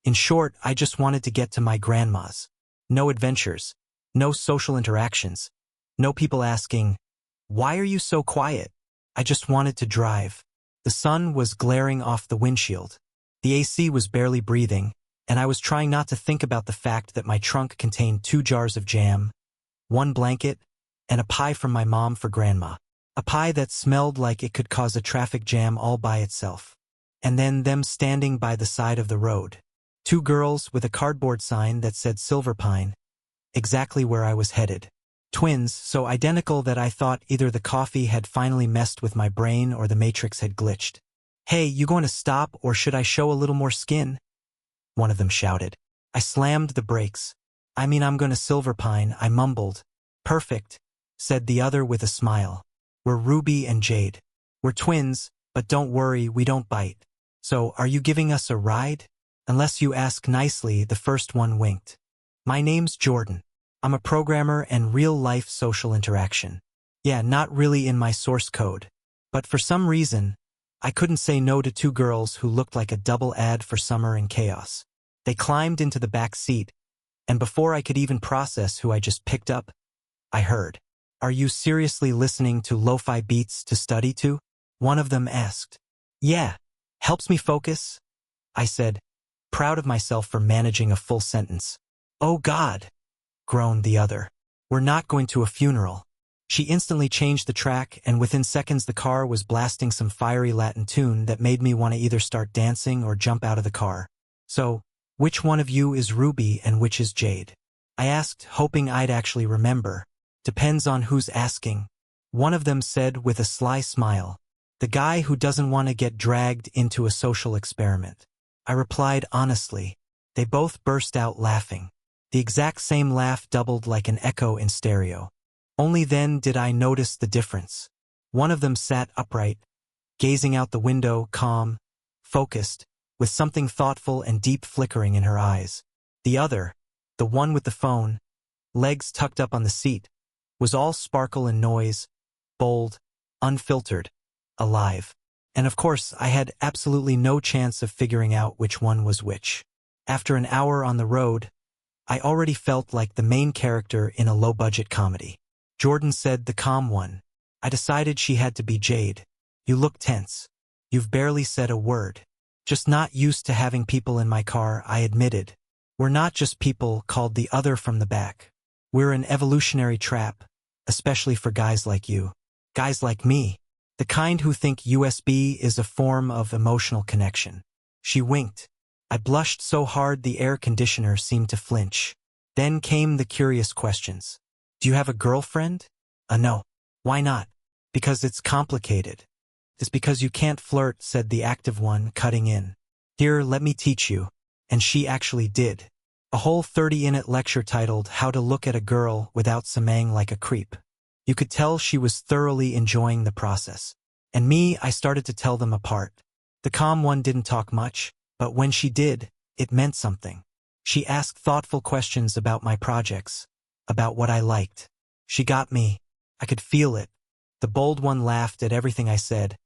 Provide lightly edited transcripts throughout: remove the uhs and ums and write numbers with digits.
In short, I just wanted to get to my grandma's. No adventures. No social interactions. No people asking, "Why are you so quiet?" I just wanted to drive. The sun was glaring off the windshield. The AC was barely breathing, and I was trying not to think about the fact that my trunk contained 2 jars of jam, 1 blanket, and a pie from my mom for grandma. A pie that smelled like it could cause a traffic jam all by itself. And then them standing by the side of the road. 2 girls with a cardboard sign that said Silver Pine, exactly where I was headed. Twins, so identical that I thought either the coffee had finally messed with my brain or the matrix had glitched. "Hey, you going to stop, or should I show a little more skin?" one of them shouted. I slammed the brakes. "I'm going to Silver Pine," I mumbled. "Perfect," said the other with a smile. "We're Ruby and Jade. We're twins, but don't worry, we don't bite. So, are you giving us a ride?" "Unless you ask nicely," the first one winked. "My name's Jordan. I'm a programmer and real-life social interaction. Yeah, not really in my source code. But for some reason, I couldn't say no to 2 girls who looked like a double ad for summer and chaos. They climbed into the back seat, and before I could even process who I just picked up, I heard, "Are you seriously listening to lo-fi beats to study to?" one of them asked. "Yeah, helps me focus," I said, proud of myself for managing a full sentence. "Oh God," groaned the other. "We're not going to a funeral." She instantly changed the track, and within seconds the car was blasting some fiery Latin tune that made me want to either start dancing or jump out of the car. "So, which one of you is Ruby and which is Jade?" I asked, hoping I'd actually remember. "Depends on who's asking," one of them said with a sly smile. "The guy who doesn't want to get dragged into a social experiment." I replied honestly. They both burst out laughing. The exact same laugh doubled like an echo in stereo. Only then did I notice the difference. One of them sat upright, gazing out the window, calm, focused, with something thoughtful and deep flickering in her eyes. The other, the one with the phone, legs tucked up on the seat, was all sparkle and noise, bold, unfiltered, alive. And of course, I had absolutely no chance of figuring out which one was which. After an hour on the road, I already felt like the main character in a low-budget comedy. Jordan said, the calm one. I decided she had to be Jade. "You look tense. You've barely said a word." "Just not used to having people in my car," I admitted. "We're not just people," called the other from the back. "We're an evolutionary trap, especially for guys like you. Guys like me. The kind who think USB is a form of emotional connection." She winked. I blushed so hard the air conditioner seemed to flinch. Then came the curious questions. "Do you have a girlfriend?" No. "Why not?" "Because it's complicated." "It's because you can't flirt," said the active one, cutting in. "Here, let me teach you." And she actually did. A whole 30-minute lecture titled How to Look at a Girl Without Seeming Like a Creep. You could tell she was thoroughly enjoying the process. And me, I started to tell them apart. The calm one didn't talk much, but when she did, it meant something. She asked thoughtful questions about my projects, about what I liked. She got me. I could feel it. The bold one laughed at everything I said,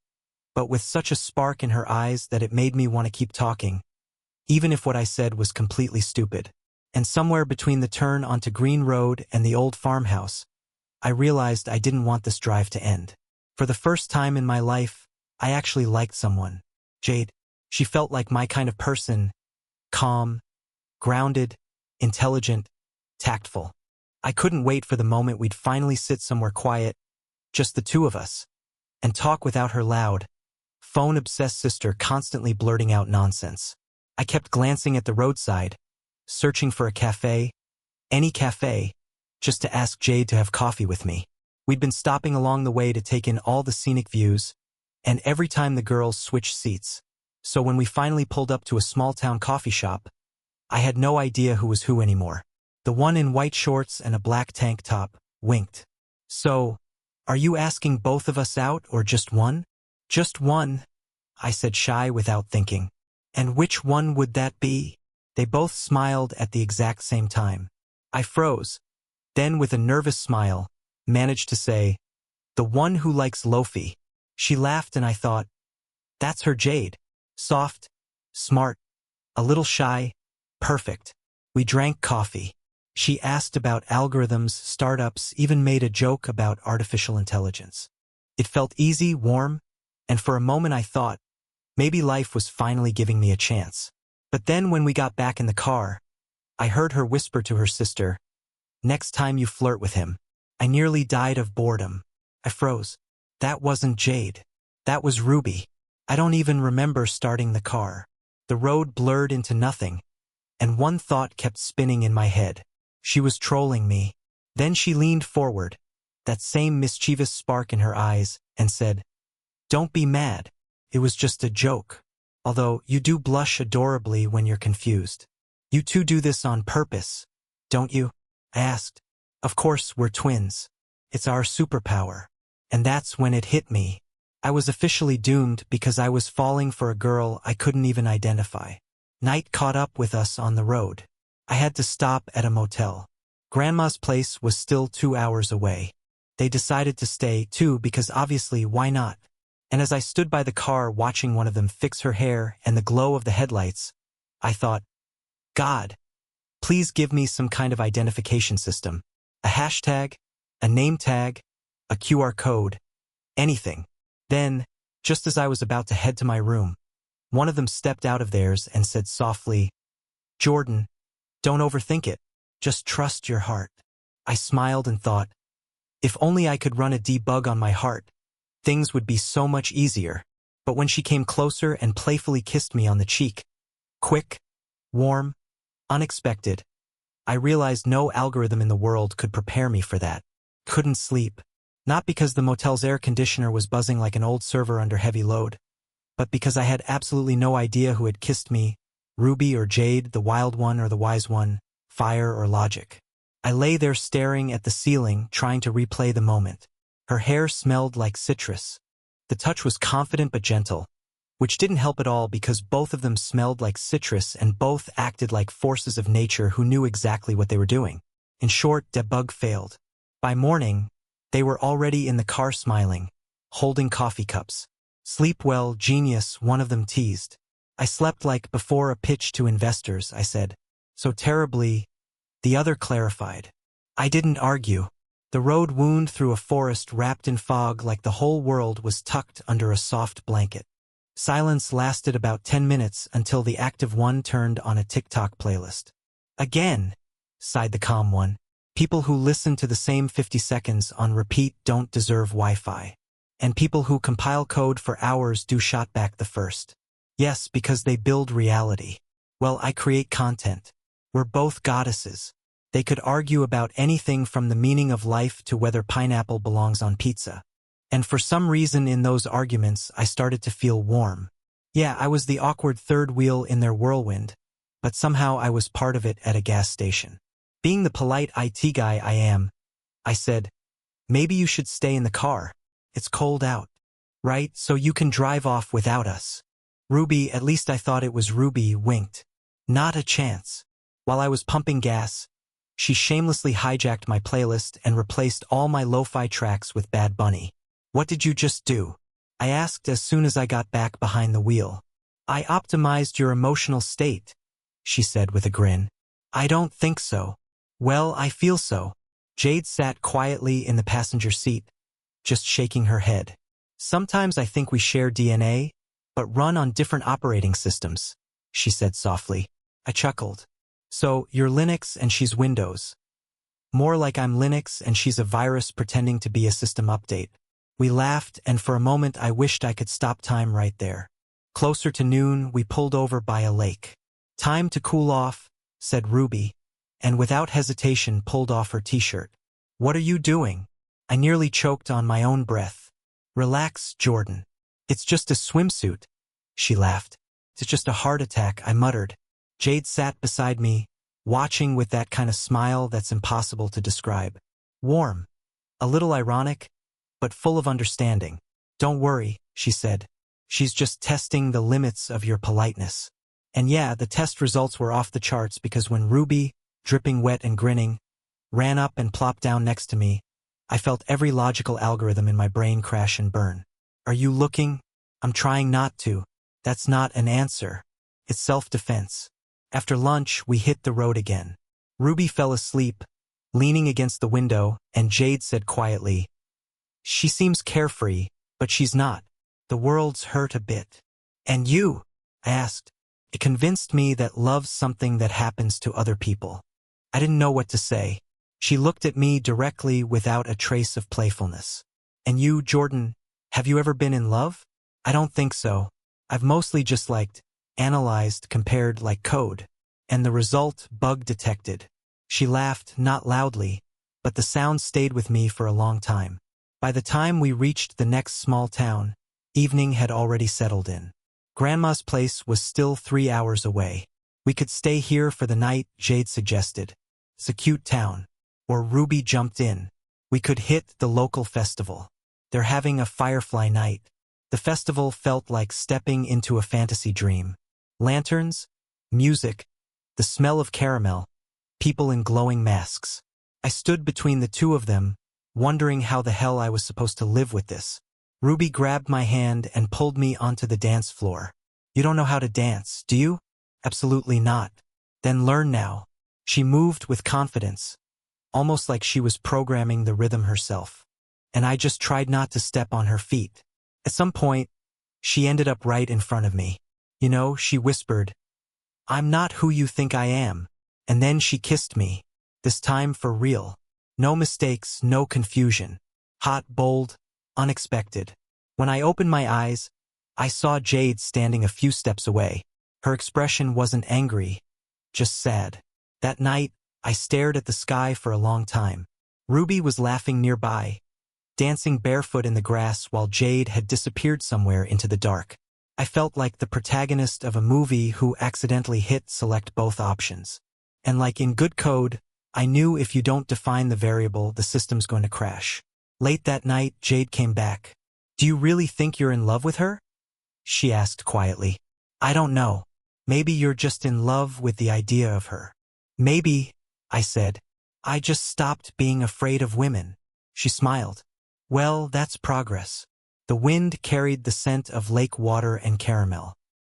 but with such a spark in her eyes that it made me want to keep talking, even if what I said was completely stupid. And somewhere between the turn onto Green Road and the old farmhouse, I realized I didn't want this drive to end. For the first time in my life, I actually liked someone. Jade. She felt like my kind of person. Calm, grounded, intelligent, tactful. I couldn't wait for the moment we'd finally sit somewhere quiet, just the 2 of us, and talk without her loud, phone-obsessed sister constantly blurting out nonsense. I kept glancing at the roadside, searching for a cafe, any cafe, just to ask Jade to have coffee with me. We'd been stopping along the way to take in all the scenic views, and every time the girls switched seats. So when we finally pulled up to a small-town coffee shop, I had no idea who was who anymore. The one in white shorts and a black tank top winked. "So, are you asking both of us out or just one?" "Just one," I said, shy without thinking. "And which one would that be?" They both smiled at the exact same time. I froze, then with a nervous smile, managed to say, "The one who likes lofi." She laughed and I thought, that's her Jade. Soft, smart, a little shy, Perfect. We drank coffee. She asked about algorithms, startups, even made a joke about artificial intelligence. It felt easy, warm, and for a moment I thought, maybe life was finally giving me a chance. But then when we got back in the car, I heard her whisper to her sister, "Next time you flirt with him." I nearly died of boredom. I froze. That wasn't Jade. That was Ruby. I don't even remember starting the car. The road blurred into nothing, and one thought kept spinning in my head. She was trolling me. Then she leaned forward, that same mischievous spark in her eyes, and said, "Don't be mad. It was just a joke. Although you do blush adorably when you're confused. You two do this on purpose, don't you?" I asked. "Of course, we're twins. It's our superpower." And that's when it hit me. I was officially doomed because I was falling for a girl I couldn't even identify. Night caught up with us on the road. I had to stop at a motel. Grandma's place was still 2 hours away. They decided to stay, too, because obviously, why not? And as I stood by the car watching one of them fix her hair and the glow of the headlights, I thought, God, please give me some kind of identification system. A hashtag, a name tag, a QR code, anything. Then, just as I was about to head to my room, one of them stepped out of theirs and said softly, "Jordan, don't overthink it. Just trust your heart." I smiled and thought, if only I could run a debug on my heart, things would be so much easier. But when she came closer and playfully kissed me on the cheek, quick, warm, unexpected, I realized no algorithm in the world could prepare me for that. Couldn't sleep. Not because the motel's air conditioner was buzzing like an old server under heavy load, but because I had absolutely no idea who had kissed me, Ruby or Jade, the wild one or the wise one, fire or logic. I lay there staring at the ceiling, trying to replay the moment. Her hair smelled like citrus. The touch was confident but gentle, which didn't help at all because both of them smelled like citrus and both acted like forces of nature who knew exactly what they were doing. In short, debug failed. By morning, they were already in the car smiling, holding coffee cups. "Sleep well, genius," one of them teased. "I slept like before a pitch to investors," I said. "So terribly," the other clarified. I didn't argue. The road wound through a forest wrapped in fog like the whole world was tucked under a soft blanket. Silence lasted about 10 minutes until the active one turned on a TikTok playlist. "Again," sighed the calm one. "People who listen to the same 50 seconds on repeat don't deserve Wi-Fi. And people who compile code for hours do shot back the first." "Yes, because they build reality." "Well, I create content. We're both goddesses." They could argue about anything from the meaning of life to whether pineapple belongs on pizza. And for some reason in those arguments, I started to feel warm. Yeah, I was the awkward third wheel in their whirlwind, but somehow I was part of it at a gas station. Being the polite IT guy I am, I said, "Maybe you should stay in the car. It's cold out. Right, so you can drive off without us." Ruby, at least I thought it was Ruby, winked. "Not a chance." While I was pumping gas, she shamelessly hijacked my playlist and replaced all my lo-fi tracks with Bad Bunny. "What did you just do?" I asked as soon as I got back behind the wheel. "I optimized your emotional state," she said with a grin. "I don't think so." "Well, I feel so." Jade sat quietly in the passenger seat, just shaking her head. "Sometimes I think we share DNA, but run on different operating systems," she said softly. I chuckled. "So, you're Linux and she's Windows." "More like I'm Linux and she's a virus pretending to be a system update." We laughed, and for a moment I wished I could stop time right there. Closer to noon, we pulled over by a lake. "Time to cool off," said Ruby, and without hesitation pulled off her t-shirt. "What are you doing?" I nearly choked on my own breath. "Relax, Jordan. It's just a swimsuit," she laughed. "It's just a heart attack," I muttered. Jade sat beside me, watching with that kind of smile that's impossible to describe. Warm, a little ironic, but full of understanding. "Don't worry," she said. "She's just testing the limits of your politeness." And yeah, the test results were off the charts because when Ruby, dripping wet and grinning, ran up and plopped down next to me, I felt every logical algorithm in my brain crash and burn. "Are you looking?" "I'm trying not to." "That's not an answer. It's self-defense." After lunch, we hit the road again. Ruby fell asleep, leaning against the window, and Jade said quietly, "She seems carefree, but she's not. The world's hurt a bit." "And you?" I asked. It convinced me that love's something that happens to other people. I didn't know what to say. She looked at me directly without a trace of playfulness. "And you, Jordan, have you ever been in love?" "I don't think so. I've mostly just liked, analyzed, compared like code. And the result, bug detected." She laughed, not loudly, but the sound stayed with me for a long time. By the time we reached the next small town, evening had already settled in. Grandma's place was still 3 hours away. "We could stay here for the night," Jade suggested. "It's a cute town." Or Ruby jumped in. "We could hit the local festival. They're having a firefly night." The festival felt like stepping into a fantasy dream. Lanterns, music, the smell of caramel, people in glowing masks. I stood between the two of them, wondering how the hell I was supposed to live with this. Ruby grabbed my hand and pulled me onto the dance floor. "You don't know how to dance, do you?" "Absolutely not." "Then learn now." She moved with confidence, almost like she was programming the rhythm herself. And I just tried not to step on her feet. At some point, she ended up right in front of me. "You know," she whispered, "I'm not who you think I am." And then she kissed me. This time for real. No mistakes, no confusion. Hot, bold, unexpected. When I opened my eyes, I saw Jade standing a few steps away. Her expression wasn't angry, just sad. That night, I stared at the sky for a long time. Ruby was laughing nearby, dancing barefoot in the grass while Jade had disappeared somewhere into the dark. I felt like the protagonist of a movie who accidentally hit select both options. And like in good code, I knew if you don't define the variable, the system's going to crash. Late that night, Jade came back. "Do you really think you're in love with her?" she asked quietly. "I don't know. Maybe you're just in love with the idea of her." "Maybe," I said. "I just stopped being afraid of women." She smiled. "Well, that's progress." The wind carried the scent of lake water and caramel.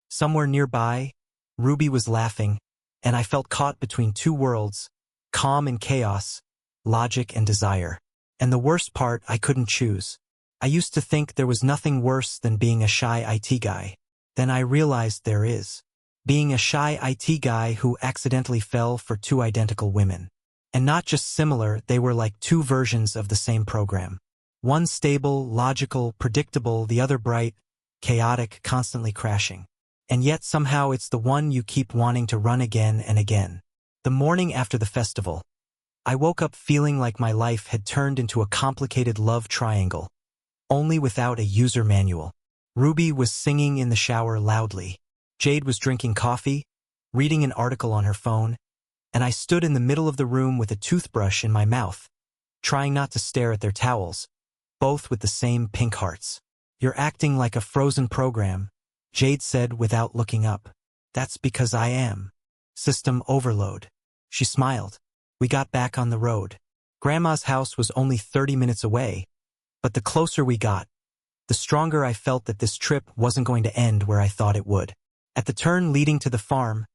Somewhere nearby, Ruby was laughing, and I felt caught between two worlds, calm and chaos, logic and desire. And the worst part, I couldn't choose. I used to think there was nothing worse than being a shy IT guy. Then I realized there is. Being a shy IT guy who accidentally fell for two identical women. And not just similar, they were like two versions of the same program. One stable, logical, predictable, the other bright, chaotic, constantly crashing. And yet somehow it's the one you keep wanting to run again and again. The morning after the festival, I woke up feeling like my life had turned into a complicated love triangle, only without a user manual. Ruby was singing in the shower loudly. Jade was drinking coffee, reading an article on her phone, and I stood in the middle of the room with a toothbrush in my mouth, trying not to stare at their towels, both with the same pink hearts. "You're acting like a frozen program," Jade said without looking up. "That's because I am. System overload." She smiled. We got back on the road. Grandma's house was only 30 minutes away, but the closer we got, the stronger I felt that this trip wasn't going to end where I thought it would. At the turn leading to the farm,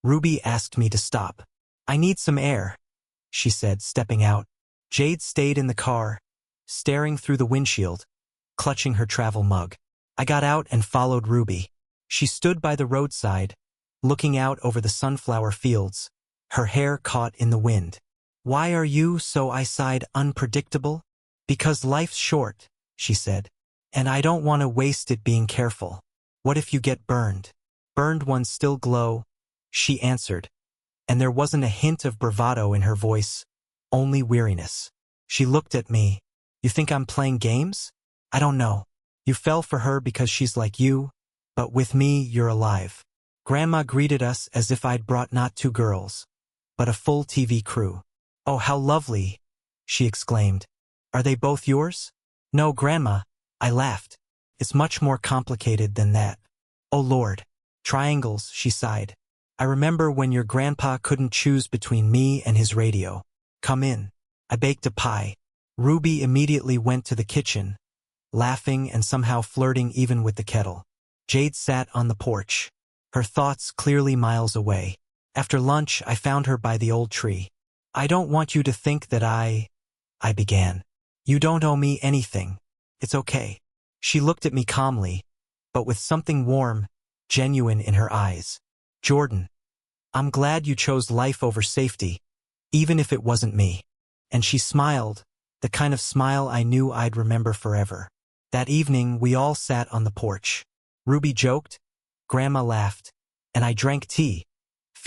Ruby asked me to stop. "I need some air," she said, stepping out. Jade stayed in the car, staring through the windshield, clutching her travel mug. I got out and followed Ruby. She stood by the roadside, looking out over the sunflower fields, her hair caught in the wind. "Why are you so," I sighed, "unpredictable?" "Because life's short," she said. "And I don't want to waste it being careful." "What if you get burned?" "Burned ones still glow," she answered. And there wasn't a hint of bravado in her voice, only weariness. She looked at me. "You think I'm playing games?" "I don't know. You fell for her because she's like you, but with me, you're alive." Grandma greeted us as if I'd brought not two girls, but a full TV crew. "Oh, how lovely," she exclaimed. "Are they both yours?" "No, Grandma," I laughed. "It's much more complicated than that." "Oh, Lord. Triangles," she sighed. "I remember when your grandpa couldn't choose between me and his radio." "Come in." I baked a pie. Ruby immediately went to the kitchen, laughing and somehow flirting even with the kettle. Jade sat on the porch, her thoughts clearly miles away. After lunch, I found her by the old tree. I don't want you to think that I began. You don't owe me anything. It's okay. She looked at me calmly, but with something warm, genuine in her eyes. Jordan, I'm glad you chose life over safety, even if it wasn't me. And she smiled, the kind of smile I knew I'd remember forever. That evening, we all sat on the porch. Ruby joked, Grandma laughed, and I drank tea,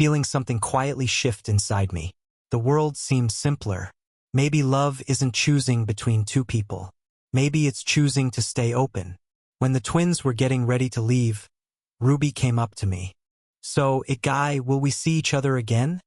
feeling something quietly shift inside me. The world seemed simpler. Maybe love isn't choosing between two people. Maybe it's choosing to stay open. When the twins were getting ready to leave, Ruby came up to me. So, Guy, will we see each other again?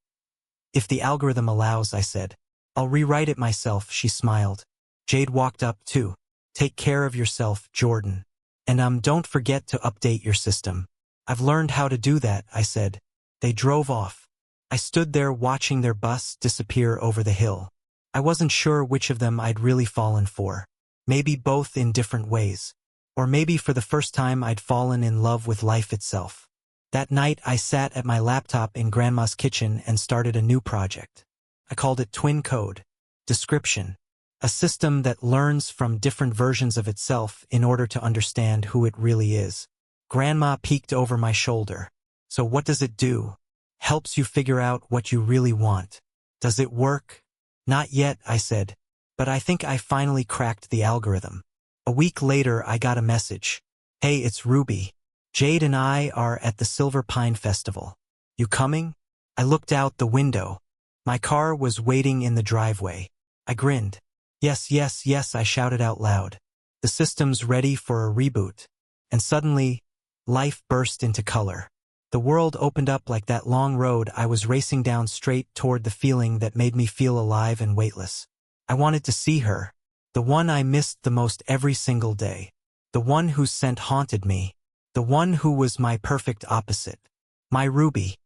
If the algorithm allows, I said. I'll rewrite it myself, she smiled. Jade walked up too. Take care of yourself, Jordan. And don't forget to update your system. I've learned how to do that, I said. They drove off. I stood there watching their bus disappear over the hill. I wasn't sure which of them I'd really fallen for. Maybe both in different ways. Or maybe for the first time I'd fallen in love with life itself. That night I sat at my laptop in Grandma's kitchen and started a new project. I called it Twin Code. Description. A system that learns from different versions of itself in order to understand who it really is. Grandma peeked over my shoulder. So what does it do? Helps you figure out what you really want. Does it work? Not yet, I said. But I think I finally cracked the algorithm. A week later, I got a message. Hey, it's Ruby. Jade and I are at the Silver Pine Festival. You coming? I looked out the window. My car was waiting in the driveway. I grinned. Yes, yes, yes, I shouted out loud. The system's ready for a reboot. And suddenly, life burst into color. The world opened up like that long road I was racing down straight toward the feeling that made me feel alive and weightless. I wanted to see her. The one I missed the most every single day. The one whose scent haunted me. The one who was my perfect opposite. My Ruby.